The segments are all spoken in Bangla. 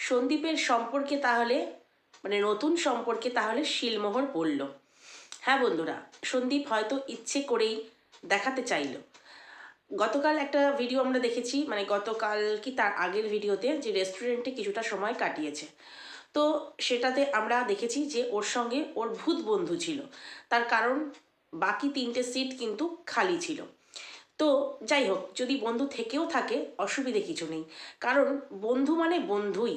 সন্দীপের সম্পর্কে তাহলে মানে নতুন সম্পর্কে তাহলে শিলমোহর পড়ল। হ্যাঁ বন্ধুরা, সন্দীপ হয়তো ইচ্ছে করেই দেখাতে চাইলো। গতকাল একটা ভিডিও আমরা দেখেছি, মানে গতকাল কি তার আগের ভিডিওতে, যে রেস্টুরেন্টে কিছুটা সময় কাটিয়েছে। তো সেটাতে আমরা দেখেছি যে ওর সঙ্গে ওর ভূত বন্ধু ছিল, তার কারণ বাকি 3টে সিট কিন্তু খালি ছিল। তো যাই হোক, যদি বন্ধু থেকেও থাকে অসুবিধে কিছু নেই, কারণ বন্ধু মানে বন্ধুই,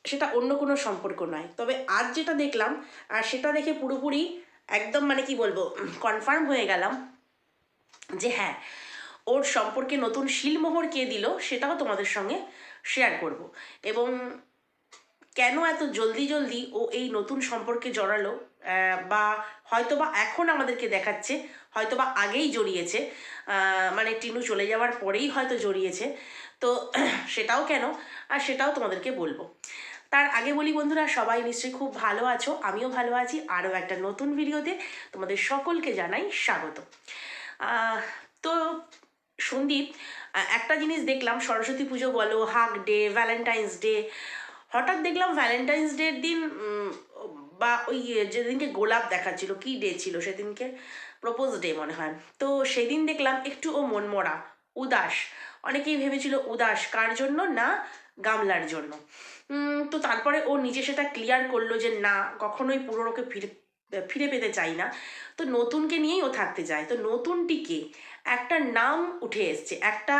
সেটা অন্য কোনো সম্পর্ক নয়। তবে আজ যেটা দেখলাম, আর সেটা দেখে পুরোপুরি একদম মানে কি বলবো, কনফার্ম হয়ে গেলাম যে হ্যাঁ, ওর সম্পর্কে নতুন শিলমোহর কে দিল সেটাও তোমাদের সঙ্গে শেয়ার করব। এবং কেন এত জলদি জলদি ও এই নতুন সম্পর্কে জড়ালো, বা হয়তোবা এখন আমাদেরকে দেখাচ্ছে, হয়তোবা আগেই জড়িয়েছে, মানে টিনু চলে যাওয়ার পরেই হয়তো জড়িয়েছে। তো সেটাও কেন, আর সেটাও তোমাদেরকে বলবো। তার আগে বলি বন্ধুরা, সবাই নিশ্চয়ই খুব ভালো আছো, আমিও ভালো আছি। আরও একটা নতুন ভিডিওতে তোমাদের সকলকে জানাই স্বাগত। তো সন্দীপ, একটা জিনিস দেখলাম, সরস্বতী পুজো বলো, হাগ ডে, ভ্যালেন্টাইন্স ডে, হঠাৎ দেখলাম ভ্যালেন্টাইন্স ডের দিন, বা ওই যেদিনকে গোলাপ দেখাচ্ছিল, কি ডে ছিল সেদিনকে, প্রপোজ ডে মনে হয়। তো সেদিন দেখলাম একটু ও মনমরা, উদাস। অনেকেই ভেবেছিল উদাস কার জন্য, না গামলার জন্য। তো তারপরে ও নিজে সেটা ক্লিয়ার করলো যে না, কখনোই পুরোনোকে ফিরে ফিরে পেতে চাই না, তো নতুনকে নিয়েই ও থাকতে চায়। তো নতুনটিকে একটা নাম উঠে এসছে, একটা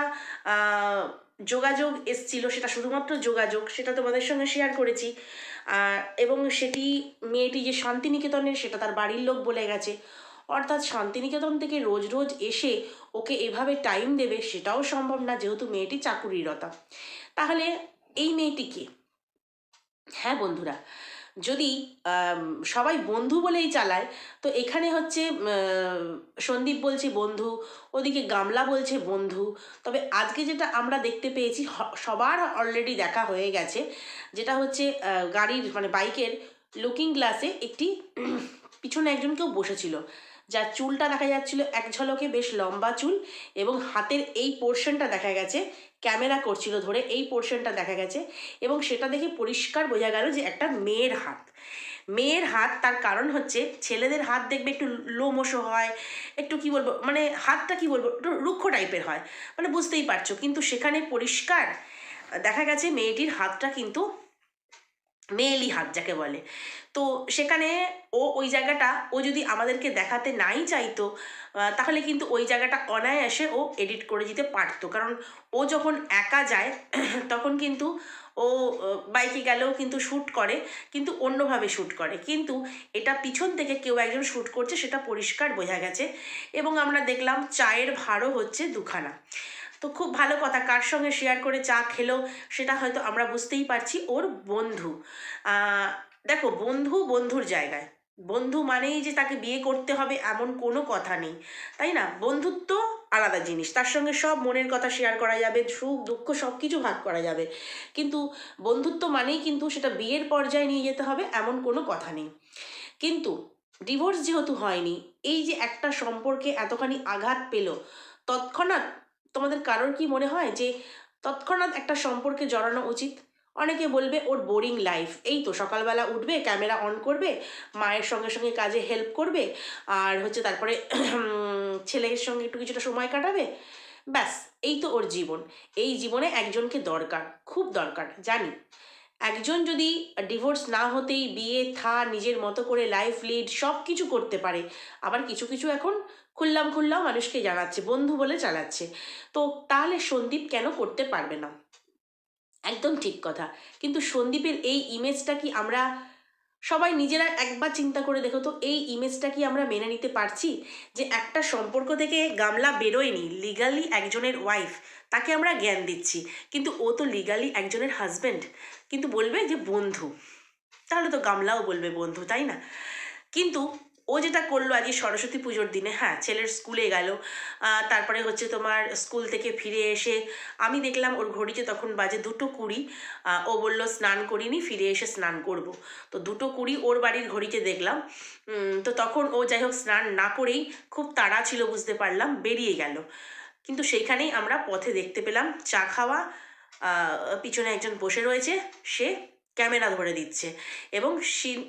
যোগাযোগ এসছিল, সেটা শুধুমাত্র যোগাযোগ, সেটা তোমাদের সঙ্গে শেয়ার করেছি। এবং সেটি, মেয়েটি যে শান্তিনিকেতনের, সেটা তার বাড়ির লোক বলে গেছে। অর্থাৎ শান্তিনিকেতন থেকে রোজ রোজ এসে ওকে এভাবে টাইম দেবে সেটাও সম্ভব না, যেহেতু মেয়েটি চাকুরিরতা। তাহলে এই মেয়েটিকে, হ্যাঁ বন্ধুরা, যদি সবাই বন্ধু বলেই চালায়, তো এখানে হচ্ছে সন্দীপ বলছে বন্ধু, ওদিকে গামলা বলছে বন্ধু। তবে আজকে যেটা আমরা দেখতে পেয়েছি, সবার অলরেডি দেখা হয়ে গেছে, যেটা হচ্ছে গাড়ির মানে বাইকের লুকিং গ্লাসে একটি পিছনে একজন কেউ বসেছিল, যার চুলটা দেখা যাচ্ছিল এক ঝলকে, বেশ লম্বা চুল, এবং হাতের এই পোর্শনটা দেখা গেছে, ক্যামেরা করছিল ধরে, এই পোর্শনটা দেখা গেছে। এবং সেটা দেখে পরিষ্কার বোঝা গেল যে একটা মেয়ের হাত, মেয়ের হাত। তার কারণ হচ্ছে, ছেলেদের হাত দেখবে একটু লোমশো হয়, একটু কি বলবো, মানে হাতটা কি বলবো, একটু রুক্ষ টাইপের হয়, মানে বুঝতেই পারছো। কিন্তু সেখানে পরিষ্কার দেখা গেছে মেয়েটির হাতটা কিন্তু মেয়েলি হাত যাকে বলে। তো সেখানে ওই জায়গাটা ও যদি আমাদেরকে দেখাতে নাই চাইতো, তাহলে কিন্তু ওই জায়গাটা অনায়াসে ও এডিট করে দিতে পারতো। কারণ ও যখন একা যায় তখন কিন্তু ও বাইকে গেলেও কিন্তু শ্যুট করে, কিন্তু অন্যভাবে শ্যুট করে। কিন্তু এটা পিছন থেকে কেউ একজন শ্যুট করছে, সেটা পরিষ্কার বোঝা গেছে। এবং আমরা দেখলাম চায়ের ভারও হচ্ছে দুখানা। তো খুব ভালো কথা, কার সঙ্গে শেয়ার করে চা খেলো সেটা হয়তো আমরা বুঝতেই পারছি, ওর বন্ধু। দেখো, বন্ধু বন্ধুর জায়গায়, বন্ধু মানেই যে তাকে বিয়ে করতে হবে এমন কোনো কথা নেই, তাই না? বন্ধুত্ব আলাদা জিনিস, তার সঙ্গে সব মনের কথা শেয়ার করা যাবে, সুখ দুঃখ সব কিছু ভাগ করা যাবে। কিন্তু বন্ধুত্ব মানেই কিন্তু সেটা বিয়ের পর্যায়ে নিয়ে যেতে হবে এমন কোনো কথা নেই। কিন্তু ডিভোর্স যেহেতু হয়নি, এই যে একটা সম্পর্কে এতখানি আঘাত পেল তৎক্ষণাৎ, তোমাদের কারোর কি মনে হয় যে তৎক্ষণাৎ একটা সম্পর্কে জড়ানো উচিত? অনেকে বলবে ওর বোরিং লাইফ, এই তো সকালবেলা উঠবে, ক্যামেরা অন করবে, মায়ের সঙ্গে সঙ্গে কাজে হেল্প করবে, আর হচ্ছে তারপরে ছেলের সঙ্গে একটু কিছুটা সময় কাটাবে, ব্যাস এই তো ওর জীবন। এই জীবনে একজনকে দরকার, খুব দরকার, জানি। একজন যদি ডিভোর্স না হতেই বিয়ে নিজের মতো করে লাইফ লিড সব কিছু করতে পারে, আবার কিছু কিছু এখন খুললাম খুললাম মানুষকে জানাচ্ছে, বন্ধু বলে চালাচ্ছে, তো তাহলে সন্দীপ কেন করতে পারবে না? একদম ঠিক কথা। কিন্তু সন্দীপের এই ইমেজটা কি আমরা সবাই নিজেরা একবার চিন্তা করে দেখো তো, এই ইমেজটা কি আমরা মেনে নিতে পারছি? যে একটা সম্পর্ক থেকে গামলা বেরোয়নি, লিগালি একজনের ওয়াইফ, তাকে আমরা জ্ঞান দিচ্ছি, কিন্তু ও তো লিগালি একজনের হাজব্যান্ড, কিন্তু বলবে যে বন্ধু। তাহলে তো গামলাও বলবে বন্ধু, তাই না? কিন্তু ও যেটা করলো আজকে সরস্বতী পুজোর দিনে, হ্যাঁ ছেলের স্কুলে গেল, তারপরে হচ্ছে তোমার স্কুল থেকে ফিরে এসে আমি দেখলাম ওর ঘড়িতে তখন বাজে 2:20। ও বলল স্নান করিনি, ফিরে এসে স্নান করব। তো 2:20 ওর বাড়ির ঘড়িতে দেখলাম। তো তখন ও যাই হোক স্নান না করেই, খুব তাড়া ছিল বুঝতে পারলাম, বেরিয়ে গেল। কিন্তু সেইখানেই আমরা পথে দেখতে পেলাম চা খাওয়া, পিছনে একজন বসে রয়েছে, সে ক্যামেরা ধরে দিচ্ছে এবং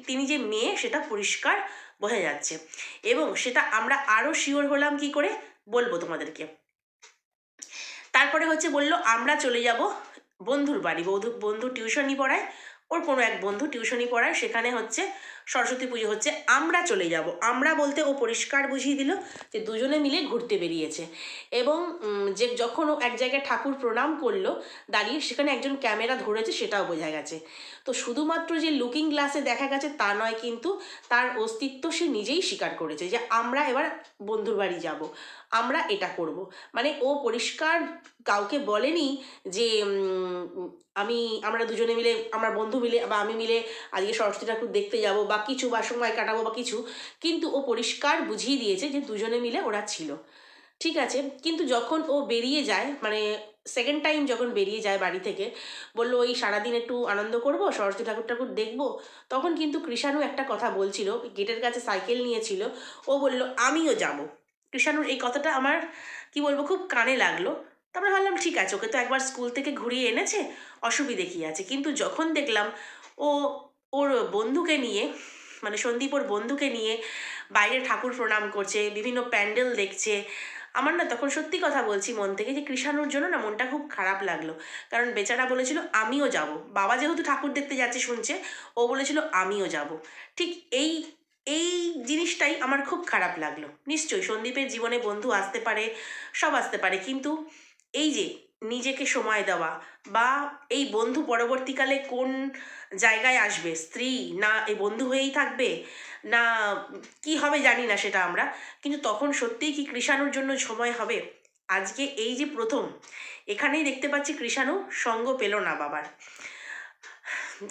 তিনি যে মেয়ে সেটা পরিষ্কার বোঝা যাচ্ছে। এবং সেটা আমরা আরও শিওর হলাম কি করে, বলবো তোমাদেরকে। তারপরে হচ্ছে বলল আমরা চলে যাব বন্ধুর বাড়ি, বন্ধু টিউশনি পড়ায়, ওর কোনো এক বন্ধু টিউশনি পড়ায়, সেখানে হচ্ছে সরস্বতী পুজো হচ্ছে, আমরা চলে যাব। আমরা বলতে ও পরিষ্কার বুঝিয়ে দিল যে দুজনে মিলে ঘুরতে বেরিয়েছে। এবং যে যখন ও এক জায়গায় ঠাকুর প্রণাম করলো দাঁড়িয়ে, সেখানে একজন ক্যামেরা ধরেছে সেটাও বোঝা গেছে। তো শুধুমাত্র যে লুকিং গ্লাসে দেখা গেছে তা নয়, কিন্তু তার অস্তিত্ব সে নিজেই স্বীকার করেছে যে আমরা এবার বন্ধুর বাড়ি যাব, আমরা এটা করব। মানে ও পরিষ্কার কাউকে বলেনি যে আমরা দুজনে মিলে, আমরা বন্ধু মিলে বা আমি মিলে আজকে সরস্বতী ঠাকুর দেখতে যাব বা কিছু, বা সময় কাটাবো বা কিছু, কিন্তু ও পরিষ্কার বুঝিয়ে দিয়েছে যে দুজনে মিলে ওরা ছিল। ঠিক আছে, কিন্তু যখন ও বেরিয়ে যায়, মানে সেকেন্ড টাইম যখন বেরিয়ে যায় বাড়ি থেকে, বললো ওই সারাদিন একটু আনন্দ করব, সরস্বতী ঠাকুর দেখবো, তখন কিন্তু কৃষাণু একটা কথা বলছিল, গেটের কাছে সাইকেল নিয়েছিল, ও বলল আমিও যাব। কৃষাণুর এই কথাটা আমার কি বলবো, খুব কানে লাগলো। তারপরে ভাবলাম ঠিক আছে, ওকে তো একবার স্কুল থেকে ঘুরিয়ে এনেছে, অসুবিধে কী আছে। কিন্তু যখন দেখলাম ও ওর বন্ধুকে নিয়ে, মানে সন্দীপ ওর বন্ধুকে নিয়ে বাইরে ঠাকুর প্রণাম করছে, বিভিন্ন প্যান্ডেল দেখছে, আমার না তখন সত্যি কথা বলছি মন থেকে যে কৃষাণুর জন্য না মনটা খুব খারাপ লাগলো। কারণ বেচারা বলেছিল আমিও যাব, বাবা যেহেতু ঠাকুর দেখতে যাচ্ছে শুনছে, ও বলেছিল আমিও যাব। ঠিক এই এই জিনিসটাই আমার খুব খারাপ লাগলো। নিশ্চয়ই সন্দীপের জীবনে বন্ধু আসতে পারে, সব আসতে পারে, কিন্তু এই যে নিজেকে সময় দেওয়া, বা এই বন্ধু পরবর্তীকালে কোন জায়গায় আসবে, স্ত্রী না এই বন্ধু হয়েই থাকবে, না কি হবে জানি না সেটা আমরা, কিন্তু তখন সত্যিই কি কৃষাণুর জন্য সময় হবে? আজকে এই যে প্রথম এখানেই দেখতে পাচ্ছি কৃষাণু সঙ্গ পেল না বাবার।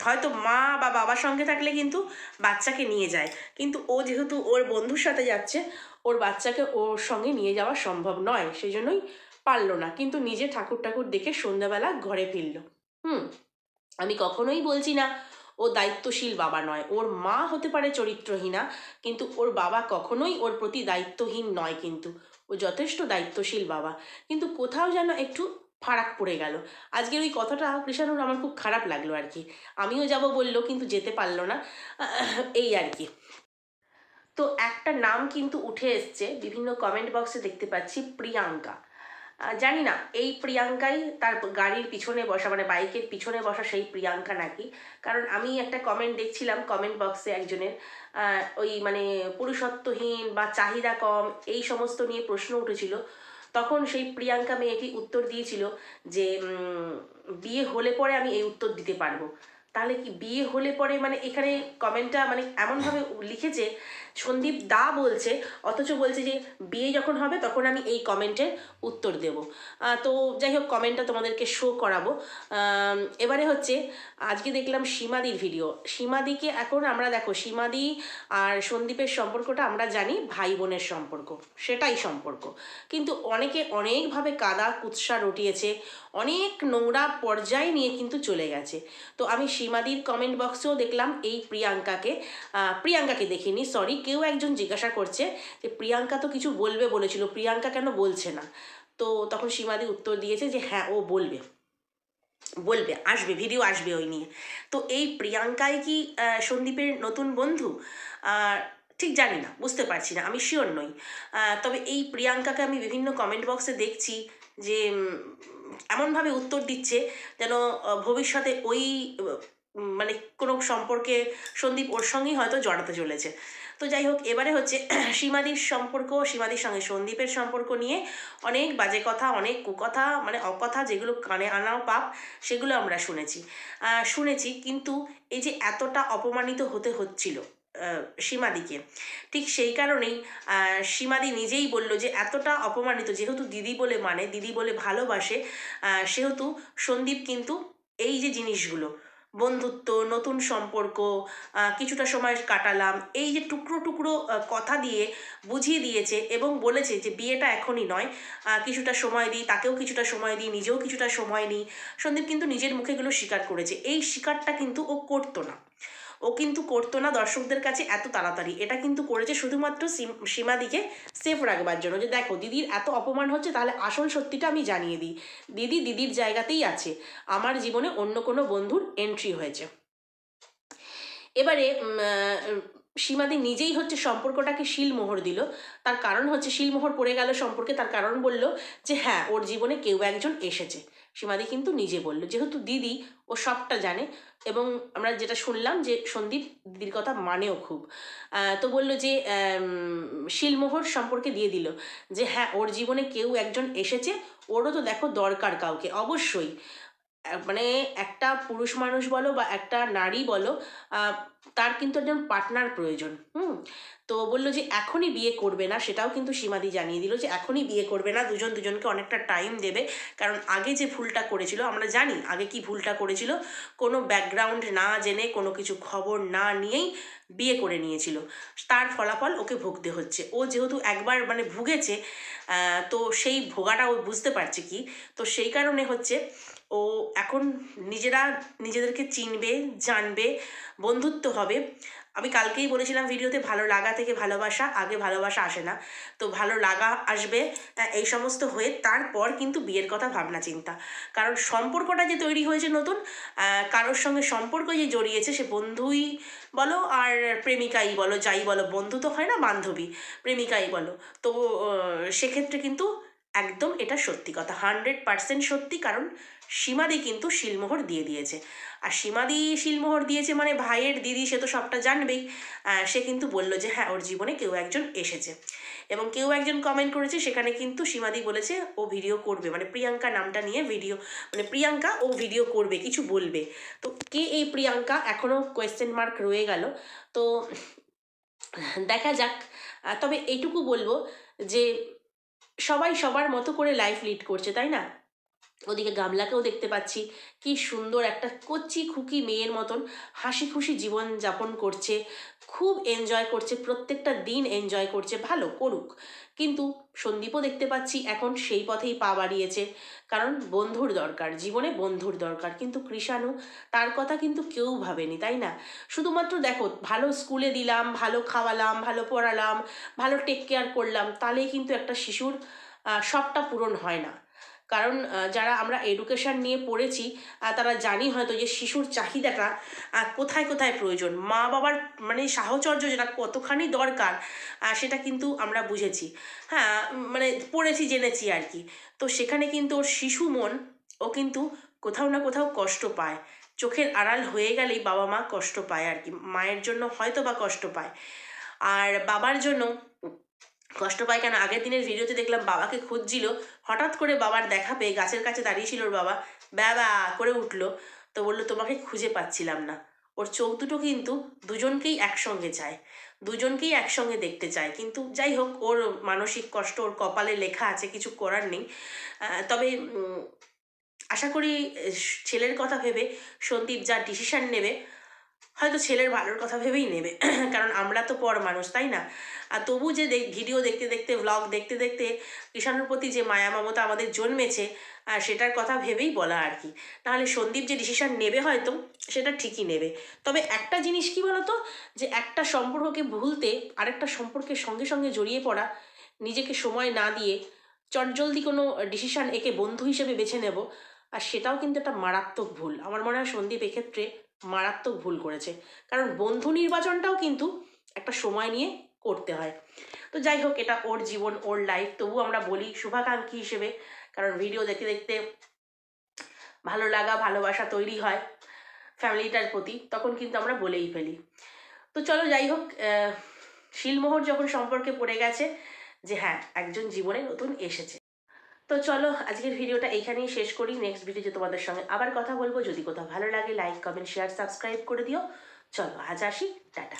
হয়তো মা বা বাবার সঙ্গে থাকলে কিন্তু বাচ্চাকে নিয়ে যায়, কিন্তু ও যেহেতু ওর বন্ধুর সাথে যাচ্ছে, ওর বাচ্চাকে ওর সঙ্গে নিয়ে যাওয়া সম্ভব নয়, সেই জন্যই পারলো না। কিন্তু নিজে ঠাকুর দেখে সন্ধ্যাবেলা ঘরে ফিরল। আমি কখনোই বলছি না ও দায়িত্বশীল বাবা নয়, ওর মা হতে পারে চরিত্রহীনা, কিন্তু ওর বাবা কখনোই ওর প্রতি দায়িত্বহীন নয়, কিন্তু ও যথেষ্ট দায়িত্বশীল বাবা। কিন্তু কোথাও যেন একটু ফারাক পড়ে গেল। আজকের ওই কথাটা কৃষাণুর আমার খুব খারাপ লাগলো আর কি। আমিও যাব বললো, কিন্তু যেতে পারলো না, এই আর কি। তো একটা নাম কিন্তু উঠে এসছে বিভিন্ন কমেন্ট বক্সে, দেখতে পাচ্ছি প্রিয়াঙ্কা। জানি না এই প্রিয়াঙ্কাই তার গাড়ির পিছনে বসা, মানে বাইকের পিছনে বসা সেই প্রিয়াঙ্কা নাকি। কারণ আমি একটা কমেন্ট দেখছিলাম কমেন্ট বক্সে একজনের, ওই মানে পুরুষত্বহীন বা চাহিদা কম এই সমস্ত নিয়ে প্রশ্ন উঠেছিল। তখন সেই প্রিয়াঙ্কা মেয়েটি উত্তর দিয়েছিল যে বিয়ে হলে পরে আমি এই উত্তর দিতে পারবো। তাহলে কি বিয়ে হলে পরে, মানে এখানে কমেন্টটা মানে এমনভাবে লিখেছে, সন্দীপ দা বলছে, অথচ বলছে যে বিয়ে যখন হবে তখন আমি এই কমেন্টের উত্তর দেব। তো যাই হোক, কমেন্টটা তোমাদেরকে শো করাবো। এবারে হচ্ছে আজকে দেখলাম সীমাদির ভিডিও। সীমাদিকে এখন আমরা, দেখো সীমাদি আর সন্দীপের সম্পর্কটা আমরা জানি ভাই বোনের সম্পর্ক, সেটাই সম্পর্ক। কিন্তু অনেকে অনেকভাবে কাদা কুৎসা রটিয়েছে, অনেক নোংরা পর্যায়ে নিয়ে কিন্তু চলে গেছে। তো আমি সীমাদির কমেন্ট বক্সেও দেখলাম এই প্রিয়াঙ্কাকে দেখিনি, সরি, কেউ একজন জিজ্ঞাসা করছে যে প্রিয়াঙ্কা তো কিছু বলবে বলেছিল, প্রিয়াঙ্কা কেন বলছে না? তো তখন সীমাদি উত্তর দিয়েছে যে হ্যাঁ, ও বলবে, আসবে, ভিডিও আসবে ওই নিয়ে। তো এই প্রিয়াঙ্কাই কি সন্দীপের নতুন বন্ধু? ঠিক জানি না, বুঝতে পারছি না, আমি শিওর নই। তবে এই প্রিয়াঙ্কাকে আমি বিভিন্ন কমেন্ট বক্সে দেখছি যে এমনভাবে উত্তর দিচ্ছে যেন ভবিষ্যতে ওই মানে কোনো সম্পর্কে সন্দীপ ওর সঙ্গেই হয়তো জড়াতে চলেছে। তো যাই হোক, এবারে হচ্ছে সীমাদির সঙ্গে সন্দীপের সম্পর্ক নিয়ে অনেক বাজে কথা, অনেক কুকথা, মানে অকথা, যেগুলো কানে আনাও পাপ, সেগুলো আমরা শুনেছি। কিন্তু এই যে এতটা অপমানিত হতে হচ্ছিল সীমাদিকে, ঠিক সেই কারণেই সীমাদি নিজেই বলল যে এতটা অপমানিত, যেহেতু দিদি বলে মানে, দিদি বলে ভালোবাসে, সেহেতু সন্দীপ কিন্তু এই যে জিনিসগুলো, বন্ধুত্ব, নতুন সম্পর্ক, কিছুটা সময় কাটালাম, এই যে টুকরো টুকরো কথা দিয়ে বুঝিয়ে দিয়েছে এবং বলেছে যে বিয়েটা এখনই নয়, কিছুটা সময় দিই, তাকেও কিছুটা সময় দিই, নিজেও কিছুটা সময় নিই। সন্দীপ কিন্তু নিজের মুখে এগুলো স্বীকার করেছে, এই স্বীকারটা কিন্তু ও করতো না। ও কিন্তু করতো না দর্শকদের কাছে এত তাড়াতাড়ি। এটা কিন্তু করেছে শুধুমাত্র সীমাদিকে সেফ রাখবার জন্য, যে দেখো দিদির এত অপমান হচ্ছে, তাহলে আসল সত্যিটা আমি জানিয়ে দিই। দিদি দিদির জায়গাতেই আছে, আমার জীবনে অন্য কোনো বন্ধুর এন্ট্রি হয়েছে। এবারে সীমাদি নিজেই হচ্ছে সম্পর্কটাকে শিলমোহর দিল। তার কারণ হচ্ছে শিলমোহর পড়ে গেল সম্পর্কে, তার কারণ বলল যে হ্যাঁ ওর জীবনে কেউ একজন এসেছে। সীমাদি কিন্তু নিজে বলল, যেহেতু দিদি ও সবটা জানে, এবং আমরা যেটা শুনলাম যে সন্দীপ দিদির কথা মানেও খুব, তো বলল যে শিলমোহর সম্পর্কে দিয়ে দিল যে হ্যাঁ ওর জীবনে কেউ একজন এসেছে, ওরও তো দেখো দরকার কাউকে অবশ্যই। মানে একটা পুরুষ মানুষ বলো বা একটা নারী বলো, তার কিন্তু একজন পার্টনার প্রয়োজন। তো বললো যে এখনই বিয়ে করবে না, সেটাও কিন্তু সীমাদি জানিয়ে দিল যে এখনই বিয়ে করবে না, দুজন দুজনকে অনেকটা টাইম দেবে। কারণ আগে যে ভুলটা করেছিল, আমরা জানি আগে কি ভুলটা করেছিল, কোনো ব্যাকগ্রাউন্ড না জেনে, কোনো কিছু খবর না নিয়েই বিয়ে করে নিয়েছিল। তার ফলাফল ওকে ভুগতে হচ্ছে। ও যেহেতু একবার মানে ভুগেছে, তো সেই ভোগাটা ও বুঝতে পারছে কি, তো সেই কারণে হচ্ছে ও এখন নিজেদেরকে চিনবে, জানবে, বন্ধুত্ব হবে। আমি কালকেই বলেছিলাম ভিডিওতে, ভালো লাগা থেকে ভালোবাসা, আগে ভালোবাসা আসে না, তো ভালো লাগা আসবে, এই সমস্ত হয়ে তারপর কিন্তু বিয়ের কথা ভাবনা চিন্তা। কারণ সম্পর্কটা যে তৈরি হয়েছে নতুন, কারোর সঙ্গে সম্পর্ক যে জড়িয়েছে, সে বন্ধুই বলো আর প্রেমিকাই বলো, যাই বলো, বন্ধু তো হয় না, বান্ধবী, প্রেমিকাই বলো। তো সেক্ষেত্রে কিন্তু একদম এটা সত্যি কথা, 100% সত্যি। কারণ সীমাদি কিন্তু শিলমোহর দিয়ে দিয়েছে, আর সীমাদি শিলমোহর দিয়েছে মানে ভাইয়ের দিদি, সে তো সবটা জানবেই। সে কিন্তু বললো যে হ্যাঁ ওর জীবনে কেউ একজন এসেছে, এবং কেউ একজন কমেন্ট করেছে, সেখানে কিন্তু সীমাদি বলেছে ও ভিডিও করবে, মানে প্রিয়াঙ্কা নামটা নিয়ে ভিডিও, মানে প্রিয়াঙ্কা ও ভিডিও করবে, কিছু বলবে। তো কে এই প্রিয়াঙ্কা, এখনও কোয়েশ্চেন মার্ক রয়ে গেল। তো দেখা যাক। তবে এইটুকু বলবো যে সবাই সবার মতো করে লাইফ লিড করছে, তাই না? ওদিকে গামলাকেও দেখতে পাচ্ছি, কি সুন্দর একটা কচি খুকি মেয়ের মতন হাসি খুশি জীবন যাপন করছে, খুব এনজয় করছে, প্রত্যেকটা দিন এনজয় করছে, ভালো করুক। কিন্তু সন্দীপও দেখতে পাচ্ছি এখন সেই পথেই পা বাড়িয়েছে, কারণ বন্ধুর দরকার, জীবনে বন্ধুর দরকার। কিন্তু কৃষাণু, তার কথা কিন্তু কেউ ভাবেনি, তাই না? শুধুমাত্র দেখো, ভালো স্কুলে দিলাম, ভালো খাওয়ালাম, ভালো পড়ালাম, ভালো টেক কেয়ার করলাম, তাহলেই কিন্তু একটা শিশুর সবটা পূরণ হয় না। কারণ যারা আমরা এডুকেশন নিয়ে পড়েছি, তারা জানি হয়তো যে শিশুর চাহিদাটা কোথায় কোথায় প্রয়োজন, মা বাবার মানে সাহচর্য যেটা কতখানি দরকার, সেটা কিন্তু আমরা বুঝেছি। হ্যাঁ, মানে পড়েছি, জেনেছি আর কি। তো সেখানে কিন্তু ওর শিশু মন, ও কিন্তু কোথাও না কোথাও কষ্ট পায়। চোখের আড়াল হয়ে গেলেই বাবা মা কষ্ট পায় আর কি, মায়ের জন্য হয়তো বা কষ্ট পায়, আর বাবার জন্য কষ্ট পায় কেন, আগের দিনের ভিডিওতে দেখলাম বাবাকে খুঁজছিল, হঠাৎ করে বাবার দেখা পেয়ে গাছের কাছে দাঁড়িয়েছিল ওর বাবা, বাবা করে উঠলো, তো বললো তোমাকে খুঁজে পাচ্ছিলাম না। ওর চোখ দুটো কিন্তু দুজনকেই একসঙ্গে চায়, দুজনকেই একসঙ্গে দেখতে চায়। কিন্তু যাই হোক, ওর মানসিক কষ্ট ওর কপালে লেখা আছে, কিছু করার নেই। তবে আশা করি ছেলের কথা ভেবে সন্দীপ যা ডিসিশন নেবে, হয়তো ছেলের ভালোর কথা ভেবেই নেবে। কারণ আমরা তো পর মানুষ, তাই না? আর তবু যে ভিডিও দেখতে দেখতে, ব্লগ দেখতে দেখতে কৃষাণুর প্রতি যে মায়া মমতা আমাদের জন্মেছে, সেটার কথা ভেবেই বলা আর কি। নাহলে সন্দীপ যে ডিসিশন নেবে হয়তো সেটা ঠিকই নেবে। তবে একটা জিনিস কি বলতো, যে একটা সম্পর্ককে ভুলতে আরেকটা সম্পর্কের সঙ্গে সঙ্গে জড়িয়ে পড়া, নিজেকে সময় না দিয়ে চটজলদি কোনো ডিসিশন একে বন্ধু হিসেবে বেছে নেব, আর সেটাও কিন্তু একটা মারাত্মক ভুল। আমার মনে হয় সন্দীপ এক্ষেত্রে মারাত্মক ভুল করেছে, কারণ বন্ধু নির্বাচনটাও কিন্তু একটা সময় নিয়ে করতে হয়। তো যাই হোক, এটা ওর জীবন, ওর লাইফ, তবু আমরা বলি শুভাকাঙ্ক্ষী হিসেবে, কারণ ভিডিও দেখতে দেখতে ভালো লাগা, ভালোবাসা তৈরি হয় ফ্যামিলিটার প্রতি, তখন কিন্তু আমরা বলেই ফেলি। তো চলো যাই হোক, শিলমোহর যখন সম্পর্কে পড়ে গেছে যে হ্যাঁ একজন জীবনে নতুন এসেছে। তো চলো আজকের ভিডিওটা এইখানেই শেষ করি। নেক্সট ভিডিওতে তোমাদের সঙ্গে আবার কথা বলবো। যদি কোথাও ভালো লাগে, লাইক কমেন্ট শেয়ার সাবস্ক্রাইব করে দিও। চলো আজ আসি, টাটা।